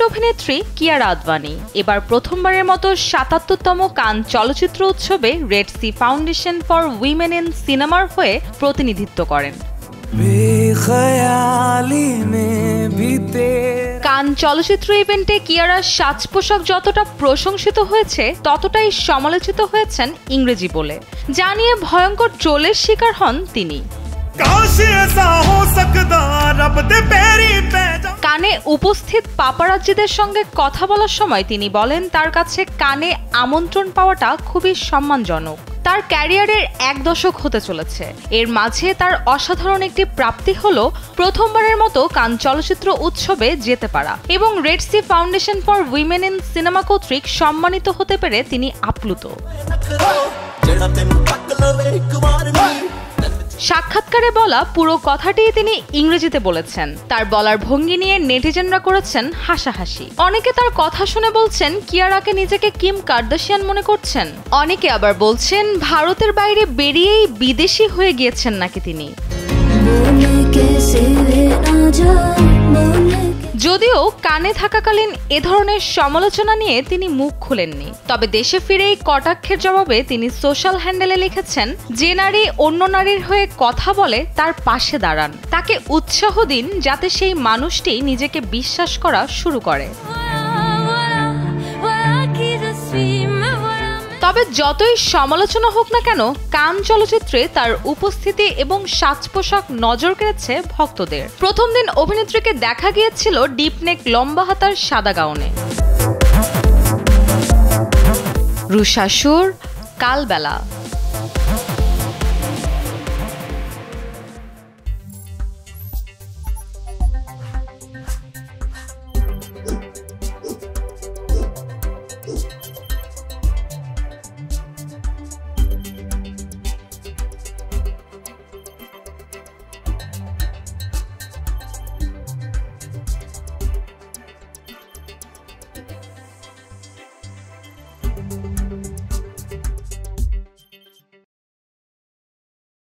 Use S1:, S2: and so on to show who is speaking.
S1: অভিনেত্রী কিয়ারা আদভানি এবার প্রথমবারের মতো ৭৭তম কান চলচ্চিত্র উৎসবে Red Sea Foundation for Women in সিনেমার হয়ে প্রতিনিধিত্ব করেন। কান চলচ্চিত্র ইভেন্টে কিয়ারার সাজ পোশাক যতটা প্রশংসিত হয়েছে ততটাই সমালোচিত হয়েছেন ইংরেজি বলে, যা নিয়ে ভয়ঙ্কর ট্রোলের শিকার হন তিনি। কানে উপস্থিত পাপারাজ্জিদের সঙ্গে কথা বলার সময় তিনি বলেন তার কাছে কানে আমন্ত্রণ পাওয়াটা খুবই সম্মানজনক। তার ক্যারিয়ারের ১ দশক হতে চলেছে, এর মাঝে তার অসাধারণ একটি প্রাপ্তি হলো প্রথমবারের মতো কান চলচ্চিত্র উৎসবে যেতে পারা এবং Red Sea Foundation for Women in Cinema কর্তৃক সম্মানিত হতে পেরে তিনি আপ্লুত। সাক্ষাৎকারে বলা পুরো কথাটিই তিনি ইংরেজিতে বলেছেন। তার বলার ভঙ্গি নিয়ে নেটিজেনরা করেছেন হাসাহাসি। অনেকে তার কথা শুনে বলছেন কিয়ারাকে নিজেকে কিম কার্দাশিয়ান মনে করছেন, অনেকে আবার বলছেন ভারতের বাইরে বেরিয়েই বিদেশি হয়ে গিয়েছেন নাকি তিনি। যদিও কানে থাকাকালীন এ ধরনের সমালোচনা নিয়ে তিনি মুখ খুলেননি, তবে দেশে ফিরেই কটাক্ষের জবাবে তিনি সোশ্যাল হ্যান্ডেলে লিখেছেন, যে নারী অন্য নারীর হয়ে কথা বলে তার পাশে দাঁড়ান, তাকে উৎসাহ দিন যাতে সেই মানুষটি নিজেকে বিশ্বাস করা শুরু করে। তবে যতই সমালোচনা হোক না কেন, কান চলচ্চিত্রে তার উপস্থিতি এবং সাজ পোশাক নজর কেড়েছে ভক্তদের। প্রথম দিন অভিনেত্রীকে দেখা গিয়েছিল ডিপনেক লম্বা হাতার সাদা গাউনে। রুশা সুর, কালবেলা।